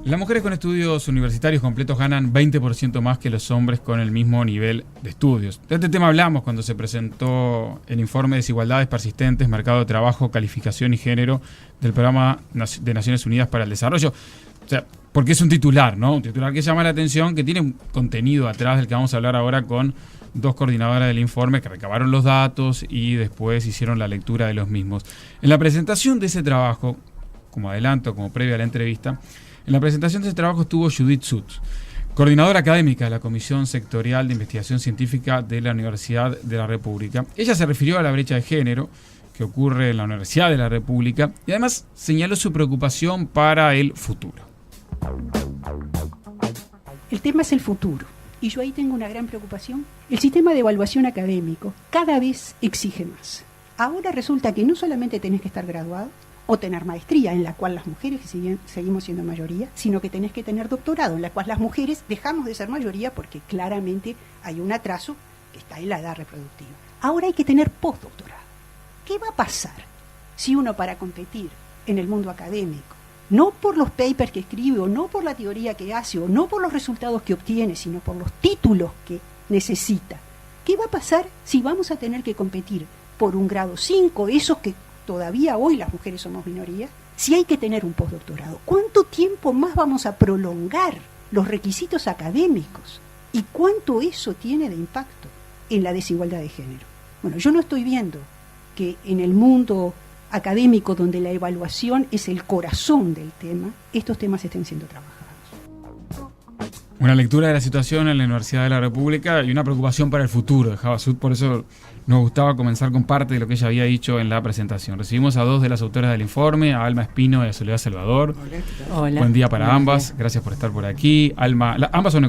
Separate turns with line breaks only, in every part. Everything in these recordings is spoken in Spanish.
Las mujeres con estudios universitarios completos ganan 20% más que los hombres con el mismo nivel de estudios. De este tema hablamos cuando se presentó el informe Desigualdades Persistentes, Mercado de Trabajo, Calificación y Género del Programa de Naciones Unidas para el Desarrollo. O sea, porque es un titular, ¿no? Un titular que llama la atención, que tiene un contenido atrás del que vamos a hablar ahora con dos coordinadoras del informe que recabaron los datos y después hicieron la lectura de los mismos. En la presentación de ese trabajo, como adelanto, como previa a la entrevista, en la presentación de ese trabajo estuvo Judith Sutz, coordinadora académica de la Comisión Sectorial de Investigación Científica de la Universidad de la República. Ella se refirió a la brecha de género que ocurre en la Universidad de la República y además señaló su preocupación para el futuro.
El tema es el futuro. Y yo ahí tengo una gran preocupación. El sistema de evaluación académico cada vez exige más. Ahora resulta que no solamente tenés que estar graduado o tener maestría, en la cual las mujeres seguimos siendo mayoría, sino que tenés que tener doctorado, en la cual las mujeres dejamos de ser mayoría porque claramente hay un atraso que está en la edad reproductiva. Ahora hay que tener postdoctorado. ¿Qué va a pasar si uno, para competir en el mundo académico, no por los papers que escribe, o no por la teoría que hace, o no por los resultados que obtiene, sino por los títulos que necesita? ¿Qué va a pasar si vamos a tener que competir por un grado 5, esos que todavía hoy las mujeres somos minoría, si hay que tener un postdoctorado? ¿Cuánto tiempo más vamos a prolongar los requisitos académicos? ¿Y cuánto eso tiene de impacto en la desigualdad de género? Bueno, yo no estoy viendo que en el mundo académico, donde la evaluación es el corazón del tema, estos temas estén siendo trabajados.
Una lectura de la situación en la Universidad de la República y una preocupación para el futuro de Java Sud. Por eso nos gustaba comenzar con parte de lo que ella había dicho en la presentación. Recibimos a dos de las autoras del informe, a Alma Espino y a Soledad Salvador.
Hola.
Buen día para ambas. Gracias por estar por aquí. Ambas son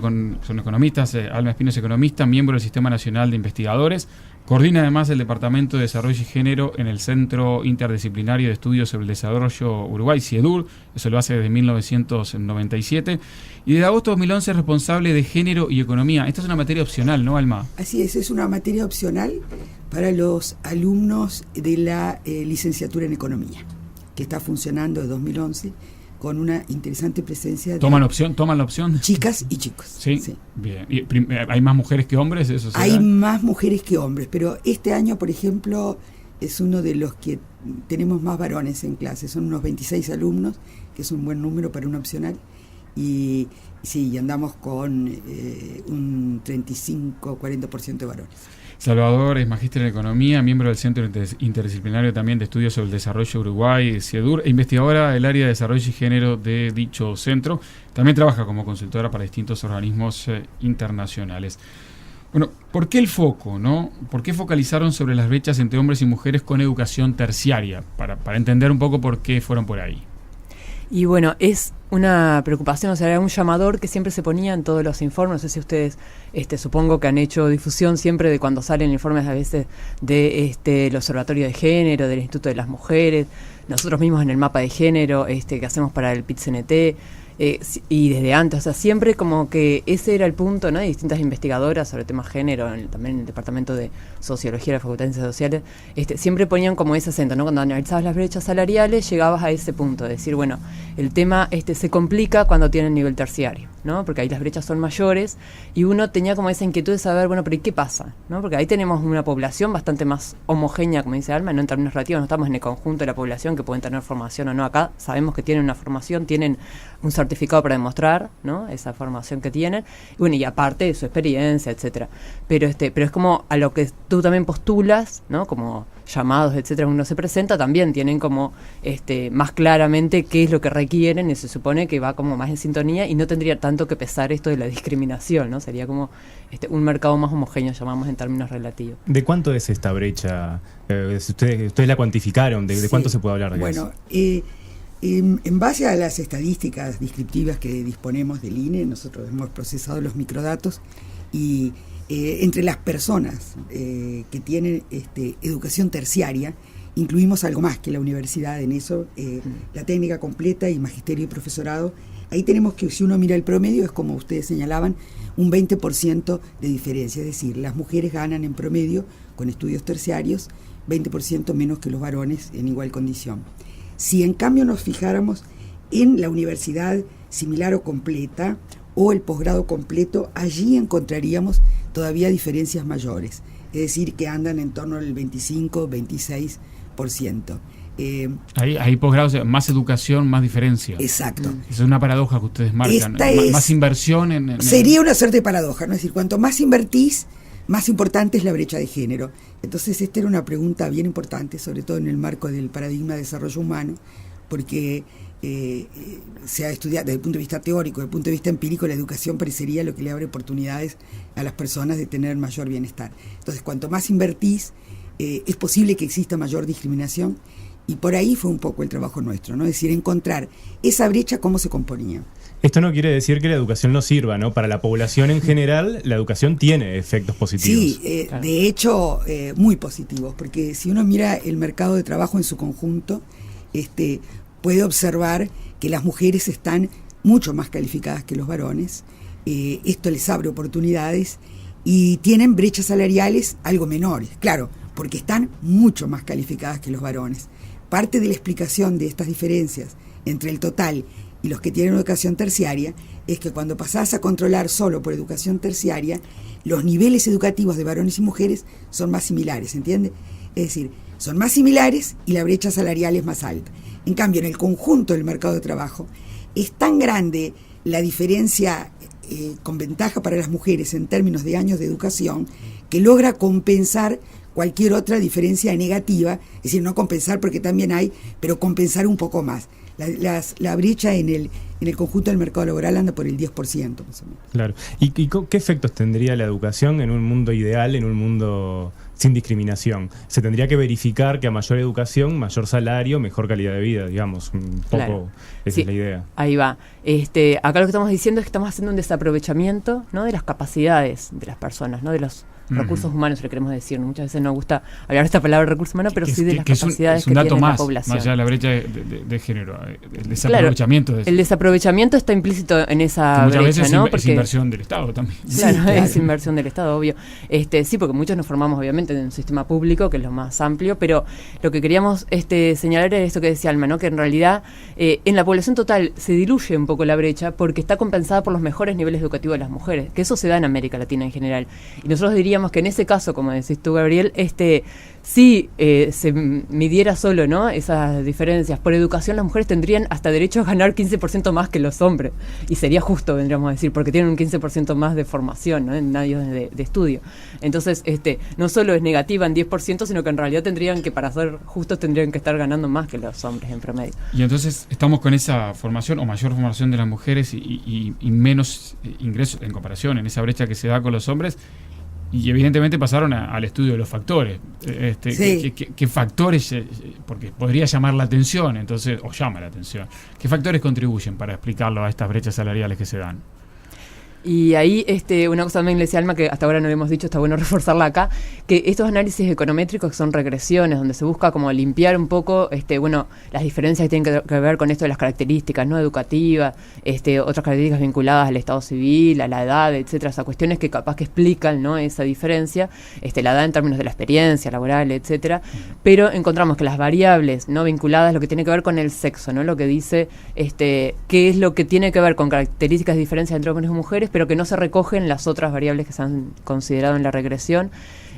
economistas. Alma Espino es economista, miembro del Sistema Nacional de Investigadores. Coordina además el Departamento de Desarrollo y Género en el Centro Interdisciplinario de Estudios sobre el Desarrollo Uruguay, CIEDUR. Eso lo hace desde 1997. Y desde agosto de 2011 es responsable de Género y Economía. Esta es una materia opcional, ¿no, Alma?
Así es una materia opcional para los alumnos de la licenciatura en Economía, que está funcionando desde 2011 con una interesante presencia de...
¿Toman la opción?
Chicas y chicos.
Sí. Bien. ¿Y hay más mujeres que hombres? ¿Eso será?
Hay más mujeres que hombres, pero este año, por ejemplo, es uno de los que tenemos más varones en clase. Son unos 26 alumnos, que es un buen número para una opcional. Y sí, andamos con un 35-40% de varones.
Salvador es magíster en Economía, miembro del Centro Interdisciplinario también de Estudios sobre el Desarrollo Uruguay, CIEDUR, e investigadora del área de Desarrollo y Género de dicho centro. También trabaja como consultora para distintos organismos internacionales. Bueno, ¿por qué el foco, no? ¿Por qué focalizaron sobre las brechas entre hombres y mujeres con educación terciaria? Para entender un poco por qué fueron por ahí.
Y bueno, es una preocupación, o sea, era un llamador que siempre se ponía en todos los informes. No sé si ustedes, supongo que han hecho difusión siempre de cuando salen informes a veces de el Observatorio de Género, del Instituto de las Mujeres, nosotros mismos en el mapa de género que hacemos para el PIT-CNT, y desde antes, o sea, siempre como que ese era el punto, ¿no? De distintas investigadoras sobre temas género, también en el Departamento de Sociología de la Facultad de Ciencias Sociales, siempre ponían como ese acento, ¿no? Cuando analizabas las brechas salariales, llegabas a ese punto, de decir, bueno, el tema se complica cuando tienen nivel terciario, ¿no? Porque ahí las brechas son mayores y uno tenía como esa inquietud de saber, bueno, pero ¿y qué pasa? ¿No? Porque ahí tenemos una población bastante más homogénea, como dice Alma, no en términos relativos, no estamos en el conjunto de la población que pueden tener formación o no. Acá sabemos que tienen una formación, tienen un certificado para demostrar, ¿no? Esa formación que tienen, y bueno, y aparte de su experiencia, etcétera. Pero es como a lo que tú también postulas, ¿no? Como llamados, etcétera, uno se presenta, también tienen como más claramente qué es lo que requieren, y se supone que va como más en sintonía y no tendría tanto que pesar esto de la discriminación, ¿no? Sería como un mercado más homogéneo, llamamos en términos relativos.
¿De cuánto es esta brecha? Ustedes la cuantificaron, ¿de cuánto se puede hablar de eso?
Bueno, en base a las estadísticas descriptivas que disponemos del INE, nosotros hemos procesado los microdatos y entre las personas que tienen educación terciaria, incluimos algo más que la universidad en eso, la técnica completa y magisterio y profesorado. Ahí tenemos que, si uno mira el promedio, es como ustedes señalaban, un 20% de diferencia, es decir, las mujeres ganan en promedio con estudios terciarios 20% menos que los varones en igual condición. Si en cambio nos fijáramos en la universidad similar o completa o el posgrado completo, allí encontraríamos todavía diferencias mayores, es decir, que andan en torno al 25-26%.
Hay posgrados, más educación, más diferencia.
Exacto.
Es una paradoja que ustedes marcan. Más inversión
sería una suerte de paradoja, ¿no? Es decir, cuanto más invertís, más importante es la brecha de género. Entonces, esta era una pregunta bien importante, sobre todo en el marco del paradigma de desarrollo humano, porque se ha estudiado desde el punto de vista teórico, desde el punto de vista empírico, la educación parecería lo que le abre oportunidades a las personas de tener mayor bienestar. Entonces, cuanto más invertís, es posible que exista mayor discriminación, y por ahí fue un poco el trabajo nuestro, ¿no? Es decir, encontrar esa brecha, cómo se componía.
Esto no quiere decir que la educación no sirva, ¿no? Para la población en general, la educación tiene efectos positivos.
Sí, de hecho, muy positivos, porque si uno mira el mercado de trabajo en su conjunto, puede observar que las mujeres están mucho más calificadas que los varones. Esto les abre oportunidades y tienen brechas salariales algo menores, claro, porque están mucho más calificadas que los varones. Parte de la explicación de estas diferencias entre el total y los que tienen educación terciaria es que cuando pasás a controlar solo por educación terciaria, los niveles educativos de varones y mujeres son más similares, ¿entiende? Es decir, son más similares y la brecha salarial es más alta. En cambio, en el conjunto del mercado de trabajo, es tan grande la diferencia con ventaja para las mujeres en términos de años de educación que logra compensar cualquier otra diferencia negativa, es decir, no compensar porque también hay, pero compensar un poco más. La brecha en el conjunto del mercado laboral anda por el 10%, más o menos.
Claro. ¿Y qué efectos tendría la educación en un mundo ideal, en un mundo sin discriminación? Se tendría que verificar que a mayor educación, mayor salario, mejor calidad de vida, digamos. Un poco,
claro.
Esa es la idea.
Ahí va. Acá lo que estamos diciendo es que estamos haciendo un desaprovechamiento, ¿no?, de las capacidades de las personas, ¿no?, de los recursos humanos, le queremos decir. Muchas veces nos gusta hablar de esta palabra recursos humanos, pero sí de las capacidades que tiene la población.
Más allá de la brecha de género, el desaprovechamiento,
claro, de eso. El desaprovechamiento está implícito en esa brecha,
veces,
¿no?
Es inversión del Estado también.
Claro, sí, es inversión del Estado, obvio. Sí, porque muchos nos formamos obviamente en un sistema público, que es lo más amplio, pero lo que queríamos señalar era esto que decía Alma, ¿no?, que en realidad en la población total se diluye un poco la brecha porque está compensada por los mejores niveles educativos de las mujeres, que eso se da en América Latina en general. Y nosotros diríamos que en ese caso, como decís tú, Gabriel, si se midiera solo, ¿no?, esas diferencias por educación, las mujeres tendrían hasta derecho a ganar 15% más que los hombres, y sería justo, vendríamos a decir, porque tienen un 15% más de formación, ¿no?, en años de estudio. Entonces, no solo es negativa en 10%, sino que en realidad tendrían que, para ser justos, tendrían que estar ganando más que los hombres en promedio.
Y entonces estamos con esa formación o mayor formación de las mujeres y menos ingresos en comparación en esa brecha que se da con los hombres. Y evidentemente pasaron al estudio de los factores.
Sí.
¿Qué factores? Porque podría llamar la atención, entonces, o llama la atención. ¿Qué factores contribuyen para explicarlo a estas brechas salariales que se dan?
Y ahí una cosa también le decía Alma, que hasta ahora no le hemos dicho, está bueno reforzarla acá, que estos análisis econométricos, que son regresiones, donde se busca como limpiar un poco las diferencias que tienen que ver con esto de las características no educativas, otras características vinculadas al estado civil, a la edad, etcétera, esas cuestiones que capaz que explican, ¿no?, esa diferencia, la edad en términos de la experiencia laboral, etcétera, pero encontramos que las variables no vinculadas, lo que tiene que ver con el sexo, ¿no?, lo que dice qué es lo que tiene que ver con características de diferencia entre hombres y mujeres, pero que no se recogen las otras variables que se han considerado en la regresión,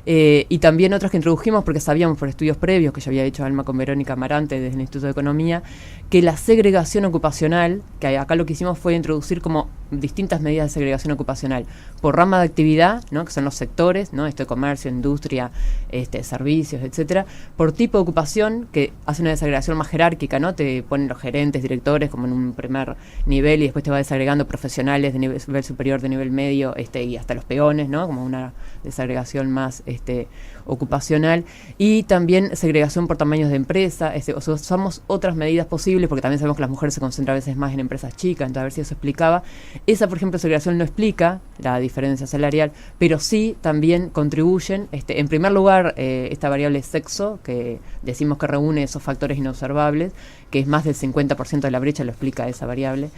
y también otras que introdujimos porque sabíamos por estudios previos que ya había hecho Alma con Verónica Amarante desde el Instituto de Economía, que la segregación ocupacional, que acá lo que hicimos fue introducir como distintas medidas de segregación ocupacional por rama de actividad, ¿no?, que son los sectores, ¿no?, comercio, industria, servicios, etcétera, por tipo de ocupación, que hace una desagregación más jerárquica, ¿no?, te ponen los gerentes, directores como en un primer nivel y después te va desagregando profesionales de nivel superior, de nivel medio, y hasta los peones, ¿no?, como una desagregación más ocupacional, y también segregación por tamaños de empresa. Usamos otras medidas posibles porque también sabemos que las mujeres se concentran a veces más en empresas chicas, entonces a ver si eso explicaba. Esa, por ejemplo, segregación no explica la diferencia salarial, pero sí también contribuyen, en primer lugar, esta variable sexo, que decimos que reúne esos factores inobservables, que es más del 50% de la brecha, lo explica esa variable,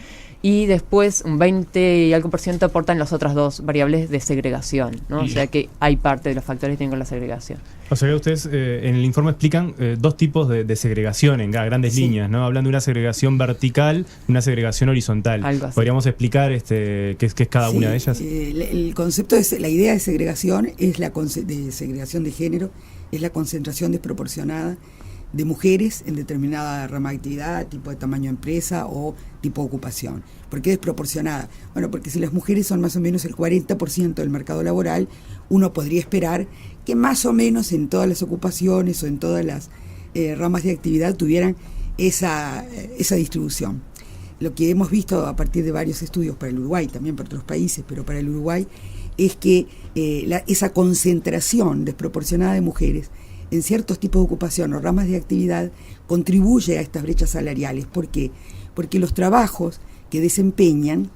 y después un 20 y algo % aportan las otras dos variables de segregación, ¿no? O sea que hay parte de los factores que tienen con la segregación. generación.
O sea que ustedes en el informe explican dos tipos de segregación en grandes líneas, ¿no? Hablan de una segregación vertical y una segregación horizontal.
Algo así.
¿Podríamos explicar qué es cada una de ellas?
El concepto la idea de segregación es de segregación de género, es la concentración desproporcionada de mujeres en determinada rama de actividad, tipo de tamaño de empresa o tipo de ocupación. ¿Por qué desproporcionada? Bueno, porque si las mujeres son más o menos el 40% del mercado laboral, uno podría esperar que más o menos en todas las ocupaciones o en todas las ramas de actividad tuvieran esa distribución. Lo que hemos visto a partir de varios estudios para el Uruguay, también para otros países, pero para el Uruguay, es que esa concentración desproporcionada de mujeres en ciertos tipos de ocupación o ramas de actividad contribuye a estas brechas salariales. ¿Por qué? Porque los trabajos que desempeñan,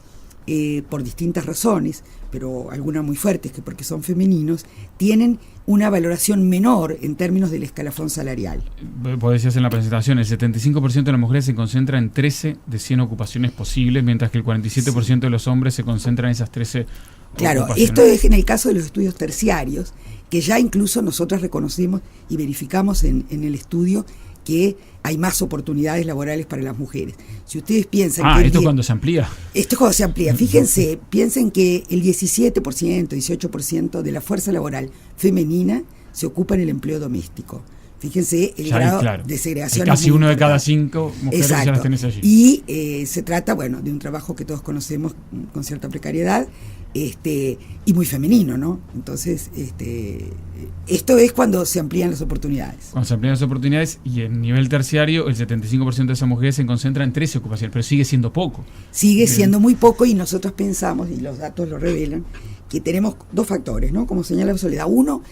por distintas razones, pero algunas muy fuertes, que porque son femeninos, tienen una valoración menor en términos del escalafón salarial.
Vos decías en la presentación, el 75% de las mujeres se concentra en 13 de 100 ocupaciones posibles, mientras que el 47% de los hombres se concentra en esas 13
Claro,
ocupaciones.
esto es en el caso de los estudios terciarios, que ya incluso nosotros reconocemos y verificamos en el estudio que hay más oportunidades laborales para las mujeres. Si ustedes piensan que...
esto cuando se amplía.
Esto es cuando se amplía. Fíjense, piensen que el 17%, 18% de la fuerza laboral femenina se ocupa en el empleo doméstico. Fíjense el grado de segregación.
Casi uno de cada 5 mujeres ya las tenés allí.
Y se trata, de un trabajo que todos conocemos con cierta precariedad, y muy femenino, ¿no? Entonces, esto es cuando se amplían las oportunidades.
Cuando se amplían las oportunidades, y en nivel terciario, el 75% de esas mujeres se concentra en 13 ocupaciones, pero sigue siendo poco.
Sigue siendo muy poco, y nosotros pensamos, y los datos lo revelan, que tenemos dos factores, ¿no? Como señala Soledad. Uno,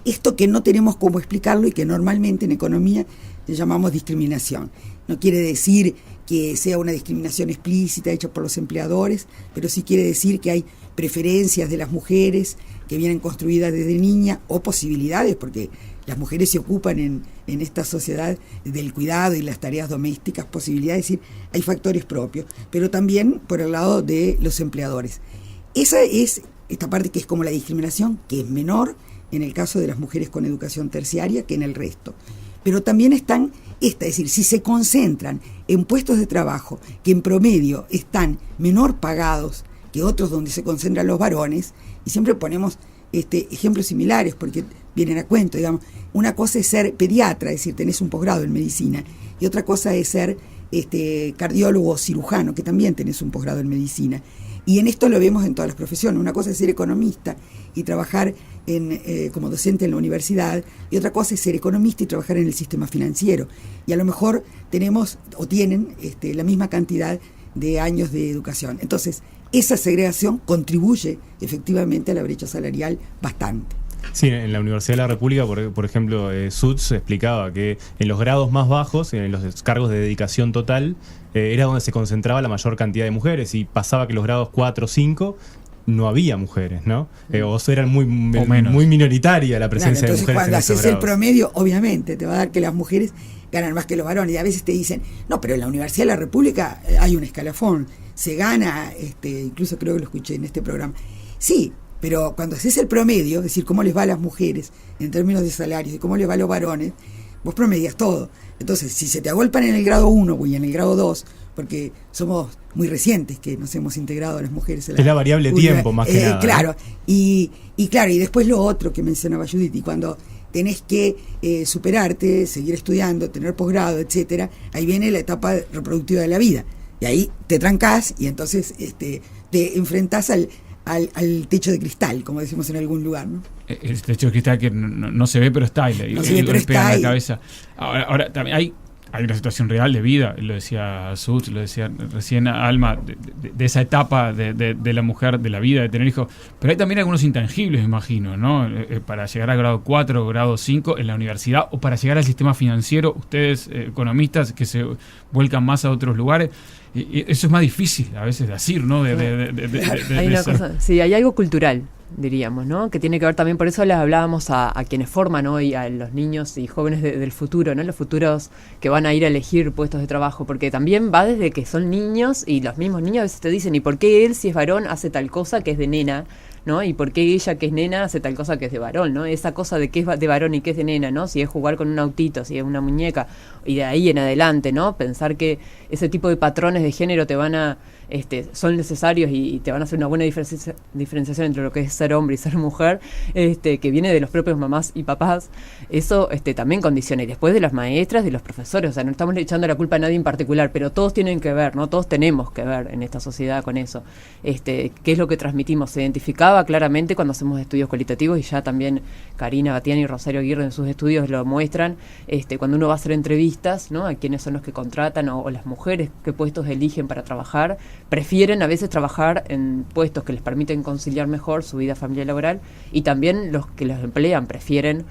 esto que no tenemos cómo explicarlo y que normalmente en economía le llamamos discriminación. No quiere decir que sea una discriminación explícita hecha por los empleadores, pero sí quiere decir que hay preferencias de las mujeres que vienen construidas desde niña, o posibilidades, porque las mujeres se ocupan en esta sociedad del cuidado y las tareas domésticas, posibilidades, es decir, hay factores propios, pero también por el lado de los empleadores. Esa es esta parte que es como la discriminación, que es menor en el caso de las mujeres con educación terciaria que en el resto. Pero también están es decir, si se concentran en puestos de trabajo que en promedio están menor pagados que otros donde se concentran los varones, y siempre ponemos ejemplos similares porque vienen a cuento, digamos, una cosa es ser pediatra, es decir, tenés un posgrado en medicina, y otra cosa es ser cardiólogo o cirujano, que también tenés un posgrado en medicina. Y en esto lo vemos en todas las profesiones. Una cosa es ser economista y trabajar como docente en la universidad, y otra cosa es ser economista y trabajar en el sistema financiero. Y a lo mejor tenemos o tienen la misma cantidad de años de educación. Entonces, esa segregación contribuye efectivamente a la brecha salarial bastante.
Sí, en la Universidad de la República, por ejemplo, Sutz explicaba que en los grados más bajos, en los cargos de dedicación total, era donde se concentraba la mayor cantidad de mujeres, y pasaba que los grados 4 o 5 no había mujeres, ¿no? O sea, era muy minoritaria la presencia de mujeres. Entonces,
cuando haces el promedio, obviamente te va a dar que las mujeres ganan más que los varones, y a veces te dicen, no, pero en la Universidad de la República hay un escalafón, se gana, incluso creo que lo escuché en este programa. Sí, pero cuando haces el promedio, es decir, cómo les va a las mujeres en términos de salarios y cómo les va a los varones, vos promedias todo. Entonces, si se te agolpan en el grado 1 y en el grado 2, porque somos muy recientes que nos hemos integrado a las mujeres.
Es la variable tiempo, más que nada.
Claro, y después lo otro que mencionaba Judith, y cuando tenés que superarte, seguir estudiando, tener posgrado, etcétera, ahí viene la etapa reproductiva de la vida. Y ahí te trancás y entonces te enfrentás al techo de cristal, como decimos en algún lugar, ¿no?
El techo de cristal que no se ve, pero está ahí, golpea en la cabeza. Ahora también hay una situación real de vida, lo decía Sutz, lo decía recién Alma, de esa etapa de la mujer, de la vida, de tener hijos, pero hay también algunos intangibles, me imagino, ¿no? Para llegar a grado 4 o grado 5 en la universidad, o para llegar al sistema financiero, ustedes, economistas, que se vuelcan más a otros lugares, eso es más difícil a veces de decir, ¿no?
Hay una cosa, sí, hay algo cultural, diríamos, ¿no? Que tiene que ver también, por eso les hablábamos a quienes forman hoy a los niños y jóvenes del futuro, ¿no? Los futuros que van a ir a elegir puestos de trabajo, porque también va desde que son niños, y los mismos niños a veces te dicen, ¿y por qué él, si es varón, hace tal cosa que es de nena? ¿no? Y por qué ella, que es nena, hace tal cosa que es de varón, ¿no? Esa cosa de qué es de varón y qué es de nena, ¿no? Si es jugar con un autito, si es una muñeca, y de ahí en adelante, ¿no? Pensar que ese tipo de patrones de género te van a son necesarios y te van a hacer una buena diferenciación entre lo que es ser hombre y ser mujer, que viene de los propios mamás y papás, eso también condiciona. Y después de las maestras, de los profesores, o sea, no estamos echando la culpa a nadie en particular, pero todos tienen que ver, ¿no? Todos tenemos que ver en esta sociedad con eso. ¿Qué es lo que transmitimos? Se identificaba claramente cuando hacemos estudios cualitativos, y ya también Karina Batiani y Rosario Aguirre en sus estudios lo muestran, cuando uno va a hacer entrevistas, ¿no? A quiénes son los que contratan o las mujeres, qué puestos eligen para trabajar, prefieren a veces trabajar en puestos que les permiten conciliar mejor su vida familiar y laboral, y también los que los emplean prefieren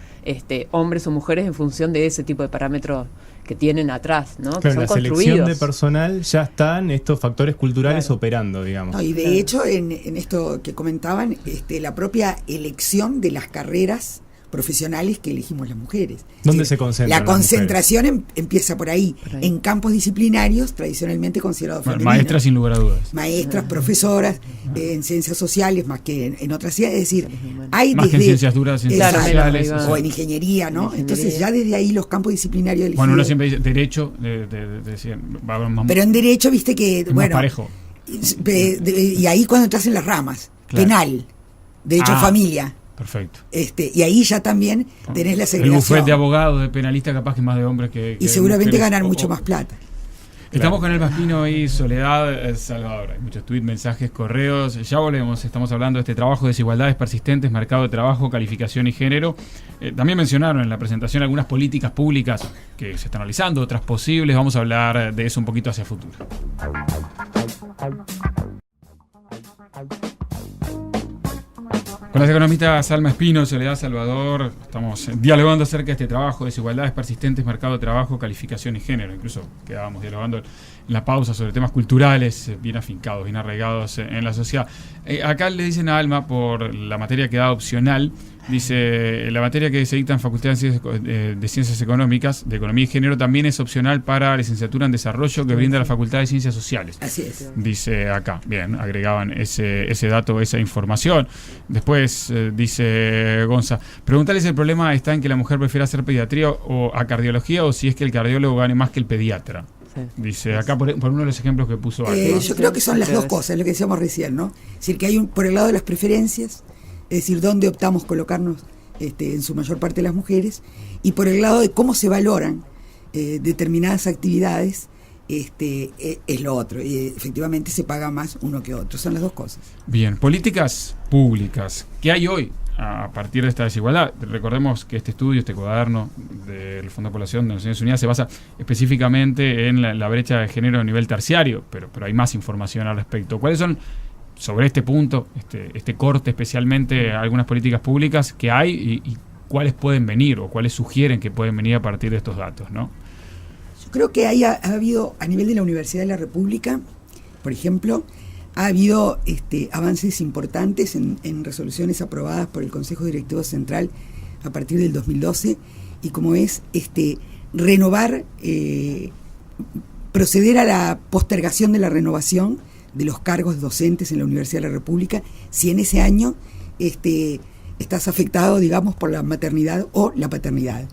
hombres o mujeres en función de ese tipo de parámetros que tienen atrás, ¿no?
Claro,
que son
en la
construidos.
selección de personal ya están estos factores culturales operando, digamos.
No, y de hecho, en esto que comentaban, la propia elección de las carreras profesionales que elegimos las mujeres.
¿Dónde se concentran
La
las
concentración empieza por ahí, en campos disciplinarios tradicionalmente considerados femeninos.
Maestras, sin lugar a dudas.
Maestras, profesoras, en ciencias sociales más que en otras ciencias. Es decir, hay
Más que en
desde...
ciencias duras, ciencias
Exacto,
sociales.
o en ingeniería, ¿no? Entonces ya desde ahí los campos disciplinarios elegidos.
Bueno, uno siempre dice derecho, va a haber más,
pero en derecho, viste que,
es más
bueno,
parejo.
y ahí cuando entras en las ramas,
Claro.
penal, derecho a familia,
Perfecto.
y ahí ya también tenés la
El
segregación.
bufete de abogados, de penalistas, capaz que más de hombres que
y seguramente
mujeres.
ganar mucho más plata.
Estamos con Elba Espino y Soledad Salvador. Hay muchos tweets, mensajes, correos. Ya volvemos. Estamos hablando de este trabajo, desigualdades persistentes, mercado de trabajo, calificación y género. También mencionaron en la presentación algunas políticas públicas que se están analizando, otras posibles. Vamos a hablar de eso un poquito hacia futuro. Con las economistas Alma Espino, Soledad Salvador, estamos dialogando acerca de este trabajo, desigualdades persistentes, mercado de trabajo, calificación y género. Incluso quedábamos dialogando en la pausa sobre temas culturales bien afincados, bien arraigados en la sociedad. Acá le dicen a Alma, por la materia que da opcional, dice, la materia que se dicta en Facultad de Ciencias Económicas, de Economía y Género, también es opcional para licenciatura en Desarrollo que brinda la Facultad de Ciencias Sociales.
Así es.
Dice acá, bien, agregaban ese dato, esa información. Después dice Gonza, preguntarle si el problema está en que la mujer prefiere hacer pediatría o a cardiología, o si es que el cardiólogo gane más que el pediatra. Dice acá por uno de los ejemplos que puso Alma.
Yo creo que son las dos cosas, lo que decíamos recién, ¿no? Es decir, que hay por el lado de las preferencias, es decir, dónde optamos colocarnos en su mayor parte las mujeres, y por el lado de cómo se valoran determinadas actividades, es lo otro, y efectivamente se paga más uno que otro, son las dos cosas.
Bien, políticas públicas. ¿Qué hay hoy a partir de esta desigualdad? Recordemos que este estudio, este cuaderno del Fondo de Población de Naciones Unidas se basa específicamente en la brecha de género a nivel terciario, pero hay más información al respecto. ¿Cuáles son, sobre este punto, este corte especialmente, algunas políticas públicas que hay y cuáles pueden venir o cuáles sugieren que pueden venir a partir de estos datos, ¿no?
Yo creo que ha habido, a nivel de la Universidad de la República, por ejemplo, ha habido avances importantes en resoluciones aprobadas por el Consejo Directivo Central a partir del 2012, y como es renovar, proceder a la postergación de la renovación de los cargos docentes en la Universidad de la República, si en ese año estás afectado, digamos, por la maternidad o la paternidad,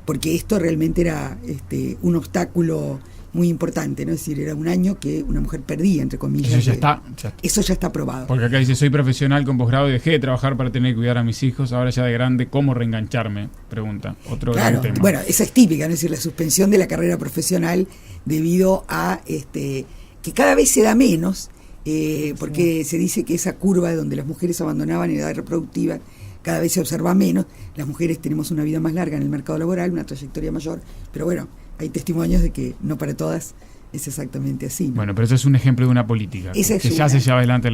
porque esto realmente era un obstáculo muy importante, ¿no? Es decir, era un año que una mujer perdía, entre comillas. Eso ya está aprobado.
Porque acá dice, soy profesional con posgrado y dejé de trabajar para tener que cuidar a mis hijos, ahora ya de grande, ¿cómo reengancharme? Pregunta. Otro gran tema.
Bueno, esa es típica, ¿no? Es decir, la suspensión de la carrera profesional debido a que cada vez se da menos, porque se dice que esa curva donde las mujeres abandonaban en edad reproductiva cada vez se observa menos. Las mujeres tenemos una vida más larga en el mercado laboral, una trayectoria mayor, pero bueno, hay testimonios de que no para todas es exactamente así, ¿no?
Bueno, pero eso es un ejemplo de una política que ya se lleva adelante en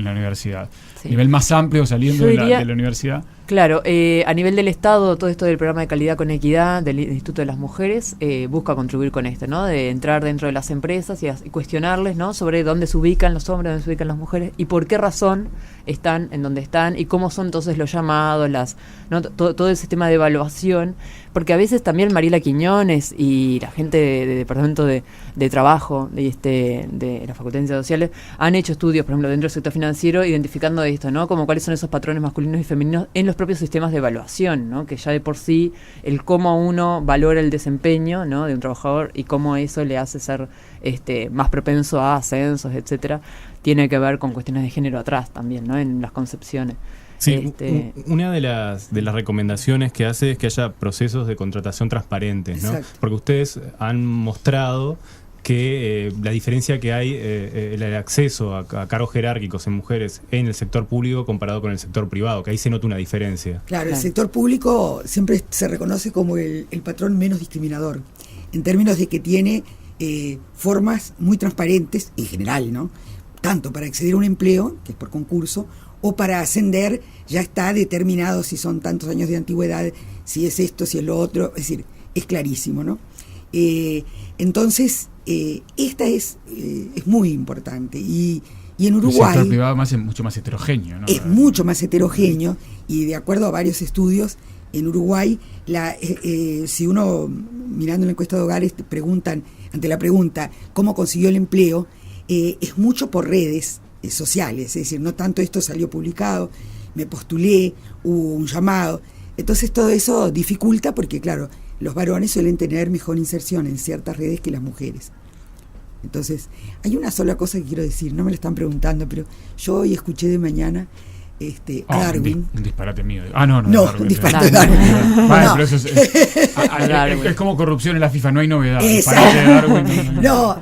la universidad. Sí. Nivel más amplio, saliendo de la universidad.
Claro, a nivel del Estado, todo esto del programa de calidad con equidad del Instituto de las Mujeres busca contribuir con esto, ¿no? De entrar dentro de las empresas y cuestionarles, ¿no? Sobre dónde se ubican los hombres, dónde se ubican las mujeres y por qué razón están en donde están y cómo son entonces los llamados, ¿no? todo ese tema de evaluación, porque a veces también Mariela Quiñones y la gente de Departamento de Trabajo de la Facultad de Ciencias Sociales han hecho estudios, por ejemplo, dentro del sector financiero, identificando esto, ¿no? Como cuáles son esos patrones masculinos y femeninos en los propios sistemas de evaluación, ¿no? Que ya de por sí el cómo uno valora el desempeño, ¿no? De un trabajador y cómo eso le hace ser más propenso a ascensos, etcétera, tiene que ver con cuestiones de género atrás también, ¿no? En las concepciones.
Sí, una de las recomendaciones que hace es que haya procesos de contratación transparentes, ¿no?
Exacto.
Porque ustedes han mostrado que la diferencia que hay, el acceso a cargos jerárquicos en mujeres en el sector público comparado con el sector privado, que ahí se nota una diferencia.
Claro, el sector público siempre se reconoce como el patrón menos discriminador, en términos de que tiene formas muy transparentes, en general, ¿no? Tanto para acceder a un empleo, que es por concurso, o para ascender, ya está determinado si son tantos años de antigüedad, si es esto, si es lo otro, es decir, es clarísimo, ¿no? Entonces, esta es muy importante. Y en Uruguay...
El sector privado es mucho más heterogéneo, ¿no?
Es mucho más heterogéneo, y de acuerdo a varios estudios, en Uruguay, si uno, mirando la encuesta de hogares, te preguntan, ante la pregunta, ¿cómo consiguió el empleo?, es mucho por redes sociales, es decir, no tanto esto salió publicado, me postulé, hubo un llamado. Entonces todo eso dificulta porque, claro, los varones suelen tener mejor inserción en ciertas redes que las mujeres. Entonces, hay una sola cosa que quiero decir, no me lo están preguntando, pero yo hoy escuché de mañana a Darwin.
Un disparate mío. No,
un disparate de Darwin.
Vale,
No.
pero eso es como corrupción en la FIFA, no hay novedad.
Exacto.
Disparate de Darwin.
No,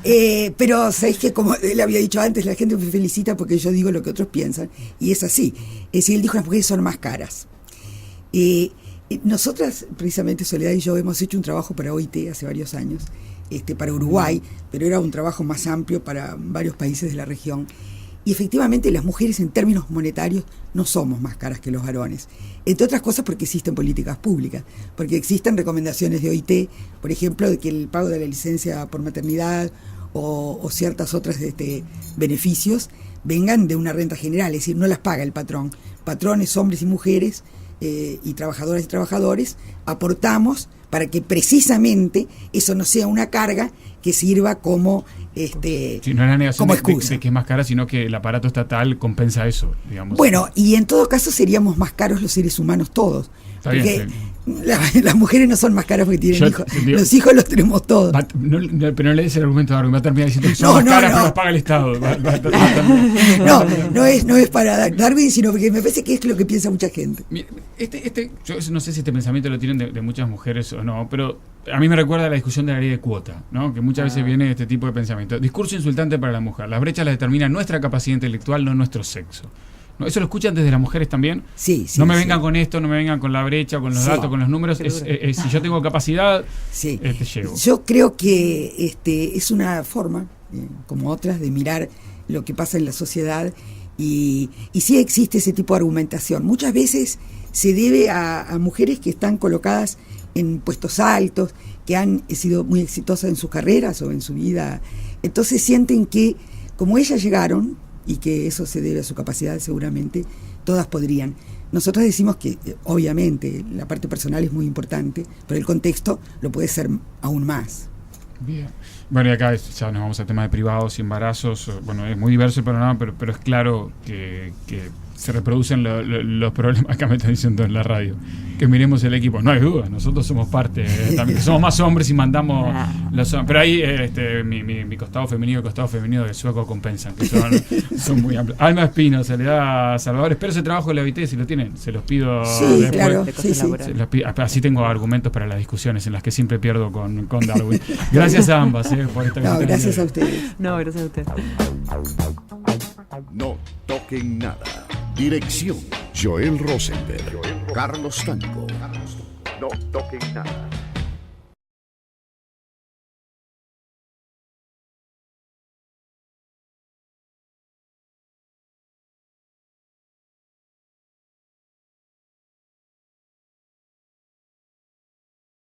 pero sabéis que, como él había dicho antes, la gente me felicita porque yo digo lo que otros piensan, y es así. Es decir, él dijo: las mujeres son más caras. Nosotras, precisamente Soledad y yo, hemos hecho un trabajo para OIT hace varios años, para Uruguay, pero era un trabajo más amplio para varios países de la región. Y efectivamente las mujeres en términos monetarios no somos más caras que los varones, entre otras cosas porque existen políticas públicas, porque existen recomendaciones de OIT, por ejemplo, de que el pago de la licencia por maternidad o ciertas otras beneficios vengan de una renta general, es decir, no las paga el patrón. Patrones, hombres y mujeres, y trabajadoras y trabajadores, aportamos para que precisamente eso no sea una carga que sirva como
no es la negación
como
de
excusa.
que es más cara, sino que el aparato estatal compensa eso, digamos.
Bueno, y en todo caso seríamos más caros los seres humanos todos.
Está
Porque
bien.
las mujeres no son más caras porque tienen hijos.
Digo,
los hijos los tenemos todos.
Pero no le des el argumento a Darwin, va a terminar diciendo que son más caras, pero las paga el Estado.
No es para Darwin, sino porque me parece que es lo que piensa mucha gente.
Mira, yo no sé si este pensamiento lo tienen de muchas mujeres o no, pero a mí me recuerda a la discusión de la ley de cuota, ¿no? Que muchas veces viene este tipo de pensamiento. Discurso insultante para la mujer. Las brechas las determina nuestra capacidad intelectual, no nuestro sexo. ¿No? ¿Eso lo escuchan desde las mujeres también?
Sí.
No me vengan con esto, no me vengan con la brecha, con los datos, con los números. Si yo tengo capacidad, llego.
Yo creo que es una forma, como otras, de mirar lo que pasa en la sociedad, y sí existe ese tipo de argumentación. Muchas veces se debe a mujeres que están colocadas en puestos altos, que han sido muy exitosas en sus carreras o en su vida. Entonces sienten que, como ellas llegaron, y que eso se debe a su capacidad, seguramente todas podrían. Nosotros decimos que obviamente la parte personal es muy importante, pero el contexto lo puede ser aún más.
Bien. Bueno, y acá ya nos vamos al tema de privados y embarazos. Bueno, es muy diverso el panorama, pero es claro que se reproducen los problemas que me están diciendo en la radio. Que miremos el equipo. No hay duda, nosotros somos parte, también que somos más hombres y mandamos los hombres. Pero ahí mi costado femenino y el costado femenino del sueco compensan, que son muy amplios. Alma Espino, Soledad Salvador, espero ese trabajo de la OIT, si lo tienen, se los pido
sí,
después.
Claro,
Se los pido, así tengo argumentos para las discusiones en las que siempre pierdo con Darwin. Gracias a ambas por esta visita.
Gracias a ustedes.
Gracias a ustedes.
No toquen nada. Dirección: Joel Rosenberg, Carlos Tanco. No toquen nada.